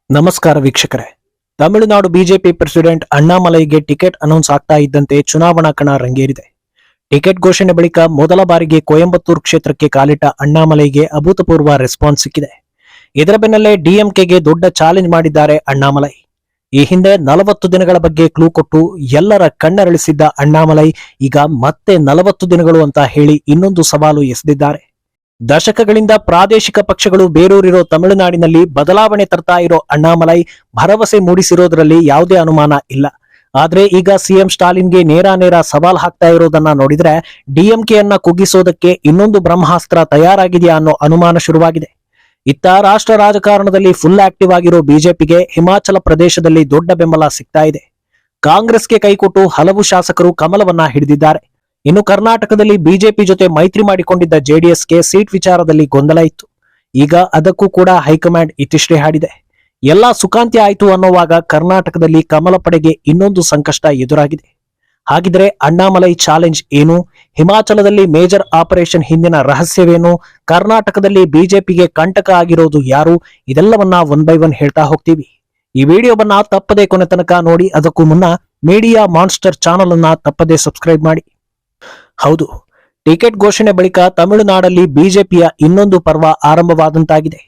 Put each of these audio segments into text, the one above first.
ನಮಸ್ಕಾರ ವೀಕ್ಷಕರೇ. Tamil Nadu BJP president ಅಣ್ಣಾಮಲೈಗೆ ಟಿಕೆಟ್ ಅನೌನ್ಸ್ ಆಗ್ತಾ ಇದ್ದಂತೆ ಚುನಾವಣಾ ಕಣ ರಂಗೇರಿದೆ. ಟಿಕೆಟ್ ಘೋಷಣೆ ಬಳಿಕ ಮೊದಲ ಬಾರಿಗೆ ಕೊಯಂಬತ್ತೂರು ಕ್ಷೇತ್ರಕ್ಕೆ ಕಾಲಿಟ್ಟ ಅಣ್ಣಾಮಲೈಗೆ ಅಭೂತಪೂರ್ವ ರೆಸ್ಪಾನ್ಸ್ ಸಿಕ್ಕಿದೆ. ಇದರ ಬೆನ್ನಲ್ಲೇ ಡಿಎಂಕೆಗೆ ದೊಡ್ಡ ಚಾಲೆಂಜ್ ಮಾಡಿದ್ದಾರೆ ಅಣ್ಣಾಮಲೈ. ಈ ಹಿಂದೆ 40 ದಿನಗಳ ಬಗ್ಗೆ ಕ್ಲೂ ಕೊಟ್ಟು ಎಲ್ಲರ ಕಣ್ಣರಳಿಸಿದ್ದ ಅಣ್ಣಾಮಲೈ ಈಗ ಮತ್ತೆ 40 ದಿನಗಳು ಅಂತ ಹೇಳಿ ಇನ್ನೊಂದು ಸವಾಲು ಎಸೆದಿದ್ದಾರೆ. ದಶಕಗಳಿಂದ ಪ್ರಾದೇಶಿಕ ಪಕ್ಷಗಳು ಬೇರೂರಿರೋ ತಮಿಳುನಾಡಿನಲ್ಲಿ ಬದಲಾವಣೆ ತರ್ತಾ ಇರೋ ಅಣ್ಣಾಮಲೈ ಭರವಸೆ ಮೂಡಿಸಿರೋದ್ರಲ್ಲಿ ಯಾವುದೇ ಅನುಮಾನ ಇಲ್ಲ. ಆದ್ರೆ ಈಗ ಸಿಎಂ ಸ್ಟಾಲಿನ್ಗೆ ನೇರ ಸವಾಲ್ ಹಾಕ್ತಾ ಇರೋದನ್ನ ನೋಡಿದ್ರೆ ಡಿಎಂಕೆಯನ್ನ ಕುಗ್ಗಿಸೋದಕ್ಕೆ ಇನ್ನೊಂದು ಬ್ರಹ್ಮಾಸ್ತ್ರ ತಯಾರಾಗಿದೆಯಾ ಅನ್ನೋ ಅನುಮಾನ ಶುರುವಾಗಿದೆ. ಇತ್ತ ರಾಷ್ಟ್ರ ರಾಜಕಾರಣದಲ್ಲಿ ಫುಲ್ ಆಕ್ಟಿವ್ ಆಗಿರೋ ಬಿಜೆಪಿಗೆ ಹಿಮಾಚಲ ಪ್ರದೇಶದಲ್ಲಿ ದೊಡ್ಡ ಬೆಂಬಲ ಸಿಗ್ತಾ ಇದೆ. ಕಾಂಗ್ರೆಸ್ಗೆ ಕೈಕೊಟ್ಟು ಹಲವು ಶಾಸಕರು ಕಮಲವನ್ನ ಹಿಡಿದಿದ್ದಾರೆ. ಇನ್ನು ಕರ್ನಾಟಕದಲ್ಲಿ ಬಿಜೆಪಿ ಜೊತೆ ಮೈತ್ರಿ ಮಾಡಿಕೊಂಡಿದ್ದ ಜೆಡಿಎಸ್ಗೆ ಸೀಟ್ ವಿಚಾರದಲ್ಲಿ ಗೊಂದಲ ಇತ್ತು. ಈಗ ಅದಕ್ಕೂ ಕೂಡ ಹೈಕಮಾಂಡ್ ಇತಿಶ್ರೀ ಹಾಡಿದೆ. ಎಲ್ಲಾ ಸುಖಾಂತ್ಯ ಆಯ್ತು ಅನ್ನೋವಾಗ ಕರ್ನಾಟಕದಲ್ಲಿ ಕಮಲ ಪಡೆಗೆ ಇನ್ನೊಂದು ಸಂಕಷ್ಟ ಎದುರಾಗಿದೆ. ಹಾಗಿದ್ರೆ ಅಣ್ಣಾಮಲೈ ಚಾಲೆಂಜ್ ಏನು? ಹಿಮಾಚಲದಲ್ಲಿ ಮೇಜರ್ ಆಪರೇಷನ್ ಹಿಂದಿನ ರಹಸ್ಯವೇನು? ಕರ್ನಾಟಕದಲ್ಲಿ ಬಿಜೆಪಿಗೆ ಕಂಟಕ ಆಗಿರೋದು ಯಾರು? ಇದೆಲ್ಲವನ್ನ ಒನ್ ಬೈ ಒನ್ ಹೇಳ್ತಾ ಹೋಗ್ತೀವಿ. ಈ ವಿಡಿಯೋವನ್ನ ತಪ್ಪದೇ ಕೊನೆ ತನಕ ನೋಡಿ. ಅದಕ್ಕೂ ಮುನ್ನ ಮೀಡಿಯಾ ಮಾನ್ಸ್ಟರ್ ಚಾನಲ್ ಅನ್ನ ತಪ್ಪದೇ ಸಬ್ಸ್ಕ್ರೈಬ್ ಮಾಡಿ. ಹೌದು, ಟಿಕೆಟ್ ಘೋಷಣೆ ಬಳಿಕ ತಮಿಳುನಾಡಲ್ಲಿ ಬಿಜೆಪಿಯ ಇನ್ನೊಂದು ಪರ್ವ ಆರಂಭವಾದಂತಾಗಿದೆ.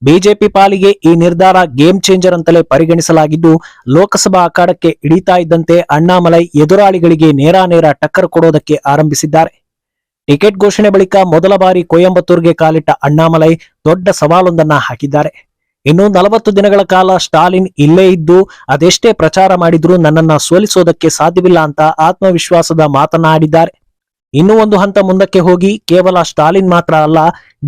ಬಿಜೆಪಿ ಪಾಲಿಗೆ ಈ ನಿರ್ಧಾರ ಗೇಮ್ ಚೇಂಜರ್ ಅಂತಲೇ ಪರಿಗಣಿಸಲಾಗಿದ್ದು, ಲೋಕಸಭಾ ಅಖಾಡಕ್ಕೆ ಇಳಿತಾ ಇದ್ದಂತೆ ಅಣ್ಣಾಮಲೈ ಎದುರಾಳಿಗಳಿಗೆ ನೇರ ಟಕ್ಕರ್ ಕೊಡೋದಕ್ಕೆ ಆರಂಭಿಸಿದ್ದಾರೆ. ಟಿಕೆಟ್ ಘೋಷಣೆ ಬಳಿಕ ಮೊದಲ ಬಾರಿ ಕೊಯಂಬತ್ತೂರಿಗೆ ಕಾಲಿಟ್ಟ ಅಣ್ಣಾಮಲೈ ದೊಡ್ಡ ಸವಾಲೊಂದನ್ನ ಹಾಕಿದ್ದಾರೆ. ಇನ್ನು 40 ದಿನಗಳ ಕಾಲ ಸ್ಟಾಲಿನ್ ಇಲ್ಲೇ ಇದ್ದು ಅದೆಷ್ಟೇ ಪ್ರಚಾರ ಮಾಡಿದ್ರೂ ನನ್ನನ್ನ ಸೋಲಿಸೋದಕ್ಕೆ ಸಾಧ್ಯವಿಲ್ಲ ಅಂತ ಆತ್ಮವಿಶ್ವಾಸದ ಮಾತನಾಡಿದ್ದಾರೆ. ಇನ್ನೂ ಒಂದು ಹಂತ ಮುಂದಕ್ಕೆ ಹೋಗಿ ಕೇವಲ ಸ್ಟಾಲಿನ್ ಮಾತ್ರ ಅಲ್ಲ,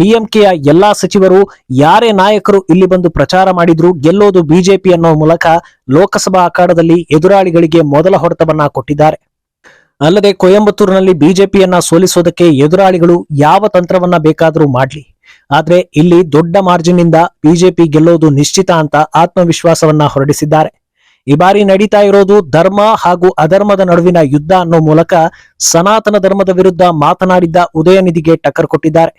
ಡಿಎಂಕೆಯ ಎಲ್ಲಾ ಸಚಿವರು, ಯಾರೇ ನಾಯಕರು ಇಲ್ಲಿ ಬಂದು ಪ್ರಚಾರ ಮಾಡಿದ್ರು ಗೆಲ್ಲೋದು ಬಿಜೆಪಿ ಅನ್ನೋ ಮೂಲಕ ಲೋಕಸಭಾ ಅಖಾಡದಲ್ಲಿ ಎದುರಾಳಿಗಳಿಗೆ ಮೊದಲ ಹೊಡೆತವನ್ನ ಕೊಟ್ಟಿದ್ದಾರೆ. ಅಲ್ಲದೆ ಕೊಯಂಬತ್ತೂರಿನಲ್ಲಿ ಬಿಜೆಪಿಯನ್ನ ಸೋಲಿಸೋದಕ್ಕೆ ಎದುರಾಳಿಗಳು ಯಾವ ತಂತ್ರವನ್ನ ಬೇಕಾದರೂ ಮಾಡ್ಲಿ, ಆದ್ರೆ ಇಲ್ಲಿ ದೊಡ್ಡ ಮಾರ್ಜಿನ್ ಇಂದ ಬಿಜೆಪಿ ಗೆಲ್ಲೋದು ನಿಶ್ಚಿತ ಅಂತ ಆತ್ಮವಿಶ್ವಾಸವನ್ನ ಹೊರಡಿಸಿದ್ದಾರೆ. ಈ ಬಾರಿ ನಡೀತಾ ಇರೋದು ಧರ್ಮ ಹಾಗೂ ಅಧರ್ಮದ ನಡುವಿನ ಯುದ್ಧ ಅನ್ನೋ ಮೂಲಕ ಸನಾತನ ಧರ್ಮದ ವಿರುದ್ಧ ಮಾತನಾಡಿದ್ದ ಉದಯನಿಧಿಗೆ ಟಕ್ಕರ್ ಕೊಟ್ಟಿದ್ದಾರೆ.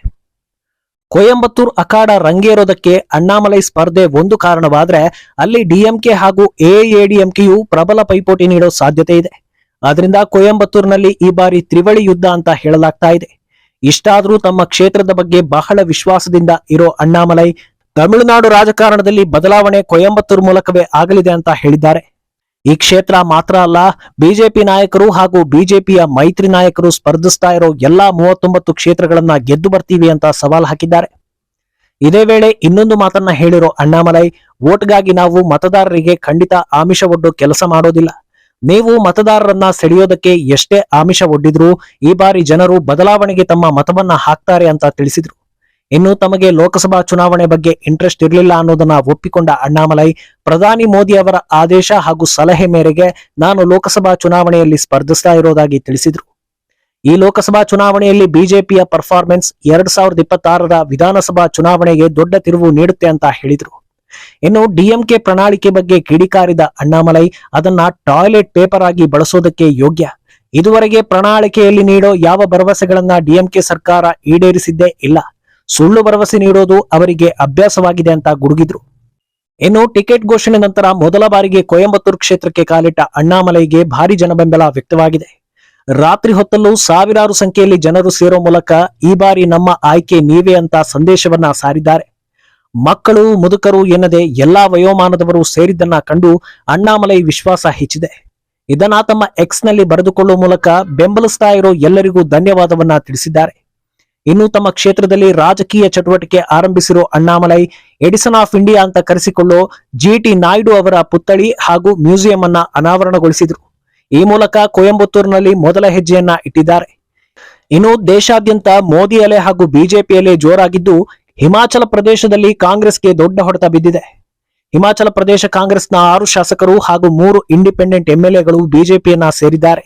ಕೊಯಂಬತ್ತೂರ್ ಅಖಾಡ ರಂಗೇರೋದಕ್ಕೆ ಅಣ್ಣಾಮಲೈ ಸ್ಪರ್ಧೆ ಒಂದು ಕಾರಣವಾದ್ರೆ, ಅಲ್ಲಿ ಡಿಎಂಕೆ ಹಾಗೂ ಎಐಎಡಿಎಂಕೆಯು ಪ್ರಬಲ ಪೈಪೋಟಿ ನೀಡೋ ಸಾಧ್ಯತೆ ಇದೆ. ಆದ್ರಿಂದ ಕೊಯಂಬತ್ತೂರಿನಲ್ಲಿ ಈ ಬಾರಿ ತ್ರಿವಳಿ ಯುದ್ಧ ಅಂತ ಹೇಳಲಾಗ್ತಾ ಇದೆ. ಇಷ್ಟಾದ್ರೂ ತಮ್ಮ ಕ್ಷೇತ್ರದ ಬಗ್ಗೆ ಬಹಳ ವಿಶ್ವಾಸದಿಂದ ಇರೋ ಅಣ್ಣಾಮಲೈ ತಮಿಳುನಾಡು ರಾಜಕಾರಣದಲ್ಲಿ ಬದಲಾವಣೆ ಕೊಯಂಬತ್ತೂರು ಮೂಲಕವೇ ಆಗಲಿದೆ ಅಂತ ಹೇಳಿದ್ದಾರೆ. ಈ ಕ್ಷೇತ್ರ ಮಾತ್ರ ಅಲ್ಲ, ಬಿಜೆಪಿ ನಾಯಕರು ಹಾಗೂ ಬಿಜೆಪಿಯ ಮೈತ್ರಿ ನಾಯಕರು ಸ್ಪರ್ಧಿಸ್ತಾ ಇರೋ ಎಲ್ಲಾ 39 ಕ್ಷೇತ್ರಗಳನ್ನ ಗೆದ್ದು ಬರ್ತೀವಿ ಅಂತ ಸವಾಲ್ ಹಾಕಿದ್ದಾರೆ. ಇದೇ ವೇಳೆ ಇನ್ನೊಂದು ಮಾತನ್ನ ಹೇಳಿರೋ ಅಣ್ಣಾಮಲೈ, ವೋಟ್ಗಾಗಿ ನಾವು ಮತದಾರರಿಗೆ ಖಂಡಿತ ಆಮಿಷ ಒಡ್ಡೋ ಕೆಲಸ ಮಾಡೋದಿಲ್ಲ. ನೀವು ಮತದಾರರನ್ನ ಸೆಳೆಯೋದಕ್ಕೆ ಎಷ್ಟೇ ಆಮಿಷ ಒಡ್ಡಿದ್ರು ಈ ಬಾರಿ ಜನರು ಬದಲಾವಣೆಗೆ ತಮ್ಮ ಮತವನ್ನ ಹಾಕ್ತಾರೆ ಅಂತ ತಿಳಿಸಿದ್ರು. ಇನ್ನು ತಮಗೆ ಲೋಕಸಭಾ ಚುನಾವಣೆ ಬಗ್ಗೆ ಇಂಟ್ರೆಸ್ಟ್ ಇರಲಿಲ್ಲ ಅನ್ನೋದನ್ನ ಒಪ್ಪಿಕೊಂಡ ಅಣ್ಣಾಮಲೈ, ಪ್ರಧಾನಿ ಮೋದಿ ಅವರ ಆದೇಶ ಹಾಗೂ ಸಲಹೆ ಮೇರೆಗೆ ನಾನು ಲೋಕಸಭಾ ಚುನಾವಣೆಯಲ್ಲಿ ಸ್ಪರ್ಧಿಸ್ತಾ ಇರೋದಾಗಿ ತಿಳಿಸಿದ್ರು. ಈ ಲೋಕಸಭಾ ಚುನಾವಣೆಯಲ್ಲಿ ಬಿಜೆಪಿಯ ಪರ್ಫಾರ್ಮೆನ್ಸ್ 2026ರ ವಿಧಾನಸಭಾ ಚುನಾವಣೆಗೆ ದೊಡ್ಡ ತಿರುವು ನೀಡುತ್ತೆ ಅಂತ ಹೇಳಿದ್ರು. ಇನ್ನು ಡಿಎಂಕೆ ಪ್ರಣಾಳಿಕೆ ಬಗ್ಗೆ ಕಿಡಿಕಾರಿದ ಅಣ್ಣಾಮಲೈ, ಅದನ್ನ ಟಾಯ್ಲೆಟ್ ಪೇಪರ್ ಆಗಿ ಬಳಸೋದಕ್ಕೆ ಯೋಗ್ಯ. ಇದುವರೆಗೆ ಪ್ರಣಾಳಿಕೆಯಲ್ಲಿ ನೀಡೋ ಯಾವ ಭರವಸೆಗಳನ್ನ ಡಿಎಂಕೆ ಸರ್ಕಾರ ಈಡೇರಿಸಿದ್ದೇ ಇಲ್ಲ. ಸುಳ್ಳು ಭರವಸೆ ನೀಡೋದು ಅವರಿಗೆ ಅಭ್ಯಾಸವಾಗಿದೆ ಅಂತ ಗುಡುಗಿದ್ರು. ಇನ್ನು ಟಿಕೆಟ್ ಘೋಷಣೆ ನಂತರ ಮೊದಲ ಬಾರಿಗೆ ಕೊಯಂಬತ್ತೂರು ಕ್ಷೇತ್ರಕ್ಕೆ ಕಾಲಿಟ್ಟ ಅಣ್ಣಾಮಲೈಗೆ ಭಾರಿ ಜನಬೆಂಬಲ ವ್ಯಕ್ತವಾಗಿದೆ. ರಾತ್ರಿ ಹೊತ್ತಲ್ಲೂ ಸಾವಿರಾರು ಸಂಖ್ಯೆಯಲ್ಲಿ ಜನರು ಸೇರೋ ಮೂಲಕ ಈ ಬಾರಿ ನಮ್ಮ ಆಯ್ಕೆ ನೀವೇ ಅಂತ ಸಂದೇಶವನ್ನ ಸಾರಿದ್ದಾರೆ. ಮಕ್ಕಳು ಮುದುಕರು ಎನ್ನದೆ ಎಲ್ಲಾ ವಯೋಮಾನದವರು ಸೇರಿದ್ದನ್ನ ಕಂಡು ಅಣ್ಣಾಮಲೈ ವಿಶ್ವಾಸ ಹೆಚ್ಚಿದೆ. ಇದನ್ನ ತಮ್ಮ ಎಕ್ಸ್ ನಲ್ಲಿ ಬರೆದುಕೊಳ್ಳುವ ಮೂಲಕ ಬೆಂಬಲಿಸ್ತಾ ಇರೋ ಎಲ್ಲರಿಗೂ ಧನ್ಯವಾದವನ್ನ ತಿಳಿಸಿದ್ದಾರೆ. ಇನ್ನು ತಮ್ಮ ಕ್ಷೇತ್ರದಲ್ಲಿ ರಾಜಕೀಯ ಚಟುವಟಿಕೆ ಆರಂಭಿಸಿರೋ ಅಣ್ಣಾಮಲೈ ಎಡಿಸನ್ ಆಫ್ ಇಂಡಿಯಾ ಅಂತ ಕರೆಸಿಕೊಳ್ಳೋ ಜಿಟಿ ನಾಯ್ಡು ಅವರ ಪುತ್ಥಳಿ ಹಾಗೂ ಮ್ಯೂಸಿಯಂ ಅನ್ನ ಅನಾವರಣಗೊಳಿಸಿದ್ರು. ಈ ಮೂಲಕ ಕೊಯಂಬತ್ತೂರಿನಲ್ಲಿ ಮೊದಲ ಹೆಜ್ಜೆಯನ್ನ ಇಟ್ಟಿದ್ದಾರೆ. ಇನ್ನು ದೇಶಾದ್ಯಂತ ಮೋದಿ ಅಲೆ ಹಾಗೂ ಬಿಜೆಪಿ ಅಲೆ ಜೋರಾಗಿದ್ದು, ಹಿಮಾಚಲ ಪ್ರದೇಶದಲ್ಲಿ ಕಾಂಗ್ರೆಸ್ಗೆ ದೊಡ್ಡ ಹೊಡೆತ ಬಿದ್ದಿದೆ. ಹಿಮಾಚಲ ಪ್ರದೇಶ ಕಾಂಗ್ರೆಸ್ನ 6 ಶಾಸಕರು ಹಾಗೂ 3 ಇಂಡಿಪೆಂಡೆಂಟ್ ಎಂಎಲ್ಎಗಳು ಬಿಜೆಪಿಯನ್ನ ಸೇರಿದ್ದಾರೆ.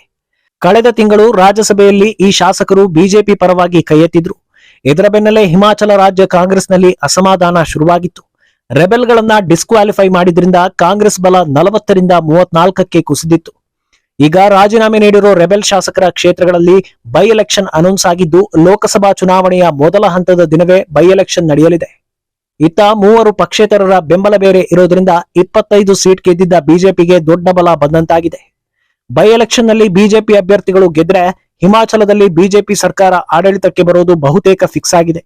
ಕಳೆದ ತಿಂಗಳು ರಾಜ್ಯಸಭೆಯಲ್ಲಿ ಈ ಶಾಸಕರು ಬಿಜೆಪಿ ಪರವಾಗಿ ಕೈ ಎತ್ತಿದ್ರು. ಇದರ ಬೆನ್ನಲ್ಲೇ ಹಿಮಾಚಲ ರಾಜ್ಯ ಕಾಂಗ್ರೆಸ್ನಲ್ಲಿ ಅಸಮಾಧಾನ ಶುರುವಾಗಿತ್ತು. ರೆಬೆಲ್ಗಳನ್ನ ಡಿಸ್ಕ್ವಾಲಿಫೈ ಮಾಡಿದ್ರಿಂದ ಕಾಂಗ್ರೆಸ್ ಬಲ 40ರಿಂದ 34ಕ್ಕೆ ಕುಸಿದಿತ್ತು. ಈಗ ರಾಜೀನಾಮೆ ನೀಡಿರೋ ರೆಬೆಲ್ ಶಾಸಕರ ಕ್ಷೇತ್ರಗಳಲ್ಲಿ ಬೈ ಎಲೆಕ್ಷನ್ ಅನೌನ್ಸ್ ಆಗಿದ್ದು, ಲೋಕಸಭಾ ಚುನಾವಣೆಯ ಮೊದಲ ಹಂತದ ದಿನವೇ ಬೈ ಎಲೆಕ್ಷನ್ ನಡೆಯಲಿದೆ. ಇತ್ತ ಮೂವರು ಪಕ್ಷೇತರರ ಬೆಂಬಲ ಬೇರೆ ಇರೋದ್ರಿಂದ 25 ಸೀಟ್ ಗೆದ್ದಿದ್ದ ಬಿಜೆಪಿಗೆ ದೊಡ್ಡ ಬಲ ಬಂದಂತಾಗಿದೆ. ಬೈ ಎಲೆಕ್ಷನ್ ನಲ್ಲಿ ಬಿಜೆಪಿ ಅಭ್ಯರ್ಥಿಗಳು ಗೆದ್ರೆ ಹಿಮಾಚಲದಲ್ಲಿ ಬಿಜೆಪಿ ಸರ್ಕಾರ ಆಡಳಿತಕ್ಕೆ ಬರೋದು ಬಹುತೇಕ ಫಿಕ್ಸ್ ಆಗಿದೆ.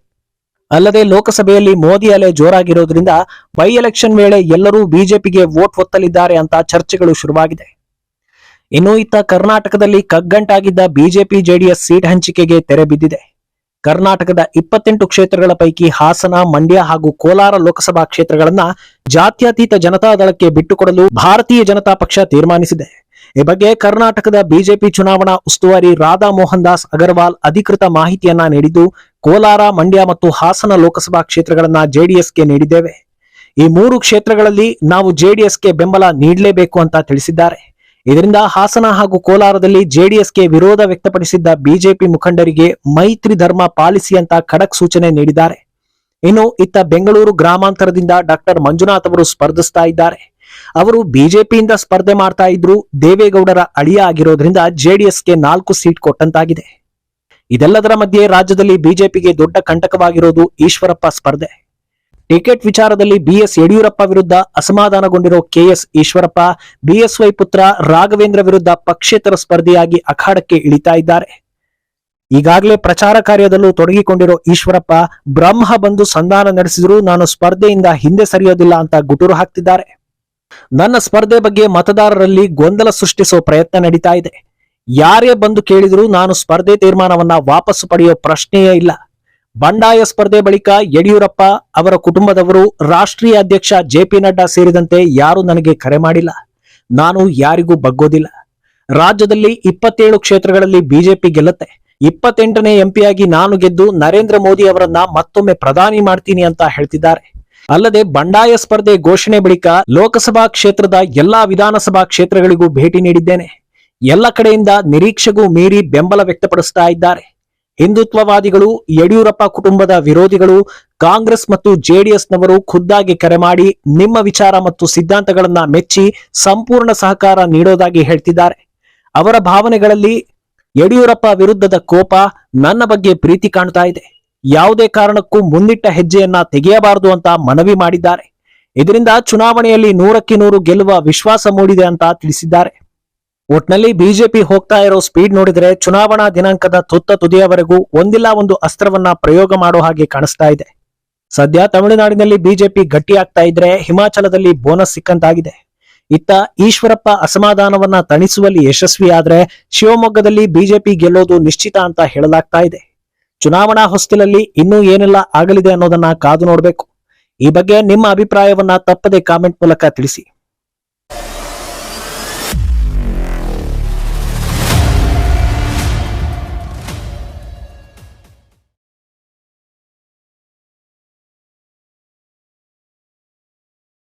ಅಲ್ಲದೆ ಲೋಕಸಭೆಯಲ್ಲಿ ಮೋದಿ ಅಲೆ ಜೋರಾಗಿರೋದ್ರಿಂದ ಬೈ ಎಲೆಕ್ಷನ್ ವೇಳೆ ಎಲ್ಲರೂ ಬಿಜೆಪಿಗೆ ವೋಟ್ ಒತ್ತಲಿದ್ದಾರೆ ಅಂತ ಚರ್ಚೆಗಳು ಶುರುವಾಗಿದೆ. ಇನ್ನು ಇತ್ತ ಕರ್ನಾಟಕದಲ್ಲಿ ಕಗ್ಗಂಟಾಗಿದ್ದ ಬಿಜೆಪಿ ಜೆಡಿಎಸ್ ಸೀಟ್ ಹಂಚಿಕೆಗೆ ತೆರೆ ಬಿದ್ದಿದೆ. ಕರ್ನಾಟಕದ 28 ಕ್ಷೇತ್ರಗಳ ಪೈಕಿ ಹಾಸನ, ಮಂಡ್ಯ ಹಾಗೂ ಕೋಲಾರ ಲೋಕಸಭಾ ಕ್ಷೇತ್ರಗಳನ್ನ ಜಾತ್ಯತೀತ ಜನತಾದಳಕ್ಕೆ ಬಿಟ್ಟುಕೊಡಲು ಭಾರತೀಯ ಜನತಾ ಪಕ್ಷ ತೀರ್ಮಾನಿಸಿದೆ. ಈ ಬಗ್ಗೆ ಕರ್ನಾಟಕದ ಬಿಜೆಪಿ ಚುನಾವಣಾ ಉಸ್ತುವಾರಿ ರಾಧಾ ಮೋಹನ್ ದಾಸ್ ಅಗರ್ವಾಲ್ ಅಧಿಕೃತ ಮಾಹಿತಿಯನ್ನ ನೀಡಿದ್ದು, ಕೋಲಾರ, ಮಂಡ್ಯ ಮತ್ತು ಹಾಸನ ಲೋಕಸಭಾ ಕ್ಷೇತ್ರಗಳನ್ನ ಜೆಡಿಎಸ್ಗೆ ನೀಡಿದ್ದೇವೆ. ಈ 3 ಕ್ಷೇತ್ರಗಳಲ್ಲಿ ನಾವು ಜೆಡಿಎಸ್ಗೆ ಬೆಂಬಲ ನೀಡಲೇಬೇಕು ಅಂತ ತಿಳಿಸಿದ್ದಾರೆ. ಇದರಿಂದ ಹಾಸನ ಹಾಗೂ ಕೋಲಾರದಲ್ಲಿ ಜೆಡಿಎಸ್ಗೆ ವಿರೋಧ ವ್ಯಕ್ತಪಡಿಸಿದ್ದ ಬಿಜೆಪಿ ಮುಖಂಡರಿಗೆ ಮೈತ್ರಿ ಧರ್ಮ ಪಾಲಿಸಿ ಅಂತ ಖಡಕ್ ಸೂಚನೆ ನೀಡಿದ್ದಾರೆ. ಇನ್ನು ಇತ್ತ ಬೆಂಗಳೂರು ಗ್ರಾಮಾಂತರದಿಂದ ಡಾಕ್ಟರ್ ಮಂಜುನಾಥ್ ಅವರು ಸ್ಪರ್ಧಿಸ್ತಾ ಇದ್ದಾರೆ. ಅವರು ಬಿಜೆಪಿಯಿಂದ ಸ್ಪರ್ಧೆ ಮಾಡ್ತಾ ಇದ್ರು ದೇವೇಗೌಡರ ಅಳಿಯ ಆಗಿರೋದ್ರಿಂದ ಜೆಡಿಎಸ್ಗೆ 4 ಸೀಟ್ ಕೊಟ್ಟಂತಾಗಿದೆ. ಇದೆಲ್ಲದರ ಮಧ್ಯೆ ರಾಜ್ಯದಲ್ಲಿ ಬಿಜೆಪಿಗೆ ದೊಡ್ಡ ಕಂಟಕವಾಗಿರೋದು ಈಶ್ವರಪ್ಪ ಸ್ಪರ್ಧೆ. ಟಿಕೆಟ್ ವಿಚಾರದಲ್ಲಿ ಬಿಎಸ್ ಯಡಿಯೂರಪ್ಪ ವಿರುದ್ಧ ಅಸಮಾಧಾನಗೊಂಡಿರೋ ಕೆಎಸ್ ಈಶ್ವರಪ್ಪ ಬಿಎಸ್ವೈ ಪುತ್ರ ರಾಘವೇಂದ್ರ ವಿರುದ್ಧ ಪಕ್ಷೇತರ ಸ್ಪರ್ಧಿಯಾಗಿ ಅಖಾಡಕ್ಕೆ ಇಳಿತಾ ಇದ್ದಾರೆ. ಈಗಾಗಲೇ ಪ್ರಚಾರ ಕಾರ್ಯದಲ್ಲೂ ತೊಡಗಿಕೊಂಡಿರೋ ಈಶ್ವರಪ್ಪ ಬ್ರಹ್ಮ ಬಂದು ಸಂಧಾನ ನಡೆಸಿದ್ರು ನಾನು ಸ್ಪರ್ಧೆಯಿಂದ ಹಿಂದೆ ಸರಿಯೋದಿಲ್ಲ ಅಂತ ಗುಟುರು ಹಾಕ್ತಿದ್ದಾರೆ. ನನ್ನ ಸ್ಪರ್ಧೆ ಬಗ್ಗೆ ಮತದಾರರಲ್ಲಿ ಗೊಂದಲ ಸೃಷ್ಟಿಸೋ ಪ್ರಯತ್ನ ನಡೀತಾ ಇದೆ. ಯಾರೇ ಬಂದು ಕೇಳಿದ್ರು ನಾನು ಸ್ಪರ್ಧೆ ತೀರ್ಮಾನವನ್ನ ವಾಪಸ್ಸು ಪಡೆಯೋ ಪ್ರಶ್ನೆಯೇ ಇಲ್ಲ. ಬಂಡಾಯ ಸ್ಪರ್ಧೆ ಬಳಿಕ ಯಡಿಯೂರಪ್ಪ, ಅವರ ಕುಟುಂಬದವರು, ರಾಷ್ಟ್ರೀಯ ಅಧ್ಯಕ್ಷ ಜೆಪಿ ನಡ್ಡಾ ಸೇರಿದಂತೆ ಯಾರು ನನಗೆ ಕರೆ ಮಾಡಿಲ್ಲ. ನಾನು ಯಾರಿಗೂ ಬಗ್ಗೋದಿಲ್ಲ. ರಾಜ್ಯದಲ್ಲಿ 27 ಕ್ಷೇತ್ರಗಳಲ್ಲಿ ಬಿಜೆಪಿ ಗೆಲ್ಲುತ್ತೆ. 28ನೇ ಎಂಪಿಯಾಗಿ ನಾನು ಗೆದ್ದು ನರೇಂದ್ರ ಮೋದಿ ಅವರನ್ನ ಮತ್ತೊಮ್ಮೆ ಪ್ರಧಾನಿ ಮಾಡ್ತೀನಿ ಅಂತ ಹೇಳ್ತಿದ್ದಾರೆ. ಅಲ್ಲದೆ ಬಂಡಾಯ ಸ್ಪರ್ಧೆ ಘೋಷಣೆ ಬಳಿಕ ಲೋಕಸಭಾ ಕ್ಷೇತ್ರದ ಎಲ್ಲಾ ವಿಧಾನಸಭಾ ಕ್ಷೇತ್ರಗಳಿಗೂ ಭೇಟಿ ನೀಡಿದ್ದೇನೆ. ಎಲ್ಲ ಕಡೆಯಿಂದ ನಿರೀಕ್ಷೆಗೂ ಮೀರಿ ಬೆಂಬಲ ವ್ಯಕ್ತಪಡಿಸ್ತಾ ಇದ್ದಾರೆ. ಹಿಂದುತ್ವವಾದಿಗಳು, ಯಡಿಯೂರಪ್ಪ ಕುಟುಂಬದ ವಿರೋಧಿಗಳು, ಕಾಂಗ್ರೆಸ್ ಮತ್ತು ಜೆಡಿಎಸ್ನವರು ಖುದ್ದಾಗಿ ಕರೆ ಮಾಡಿ ನಿಮ್ಮ ವಿಚಾರ ಮತ್ತು ಸಿದ್ಧಾಂತಗಳನ್ನ ಮೆಚ್ಚಿ ಸಂಪೂರ್ಣ ಸಹಕಾರ ನೀಡೋದಾಗಿ ಹೇಳ್ತಿದ್ದಾರೆ. ಅವರ ಭಾವನೆಗಳಲ್ಲಿ ಯಡಿಯೂರಪ್ಪ ವಿರುದ್ಧದ ಕೋಪ, ನನ್ನ ಬಗ್ಗೆ ಪ್ರೀತಿ ಕಾಣ್ತಾ ಇದೆ. ಯಾವುದೇ ಕಾರಣಕ್ಕೂ ಮುಂದಿಟ್ಟ ಹೆಜ್ಜೆಯನ್ನ ತೆಗೆಯಬಾರದು ಅಂತ ಮನವಿ ಮಾಡಿದ್ದಾರೆ. ಇದರಿಂದ ಚುನಾವಣೆಯಲ್ಲಿ 100ಕ್ಕೆ 100 ಗೆಲ್ಲುವ ವಿಶ್ವಾಸ ಮೂಡಿದೆ ಅಂತ ತಿಳಿಸಿದ್ದಾರೆ. ಒಟ್ನಲ್ಲಿ ಬಿಜೆಪಿ ಹೋಗ್ತಾ ಇರೋ ಸ್ಪೀಡ್ ನೋಡಿದ್ರೆ ಚುನಾವಣಾ ದಿನಾಂಕದ ತುದಿಯವರೆಗೂ ಒಂದಿಲ್ಲ ಒಂದು ಅಸ್ತ್ರವನ್ನ ಪ್ರಯೋಗ ಮಾಡೋ ಹಾಗೆ ಕಾಣಿಸ್ತಾ ಇದೆ. ಸದ್ಯ ತಮಿಳುನಾಡಿನಲ್ಲಿ ಬಿಜೆಪಿ ಗಟ್ಟಿಯಾಗ್ತಾ ಇದ್ರೆ ಹಿಮಾಚಲದಲ್ಲಿ ಬೋನಸ್ ಸಿಕ್ಕಂತಾಗಿದೆ. ಇತ್ತ ಈಶ್ವರಪ್ಪ ಅಸಮಾಧಾನವನ್ನ ತಣಿಸುವಲ್ಲಿ ಯಶಸ್ವಿಯಾದ್ರೆ ಶಿವಮೊಗ್ಗದಲ್ಲಿ ಬಿಜೆಪಿ ಗೆಲ್ಲೋದು ನಿಶ್ಚಿತ ಅಂತ ಹೇಳಲಾಗ್ತಾ ಇದೆ. ಚುನಾವಣಾ ಹೊಸ್ತಿಲಲ್ಲಿ ಇನ್ನೂ ಏನೆಲ್ಲ ಆಗಲಿದೆ ಅನ್ನೋದನ್ನ ಕಾದು ನೋಡಬೇಕು. ಈ ಬಗ್ಗೆ ನಿಮ್ಮ ಅಭಿಪ್ರಾಯವನ್ನ ತಪ್ಪದೆ ಕಾಮೆಂಟ್ ಮೂಲಕ ತಿಳಿಸಿ.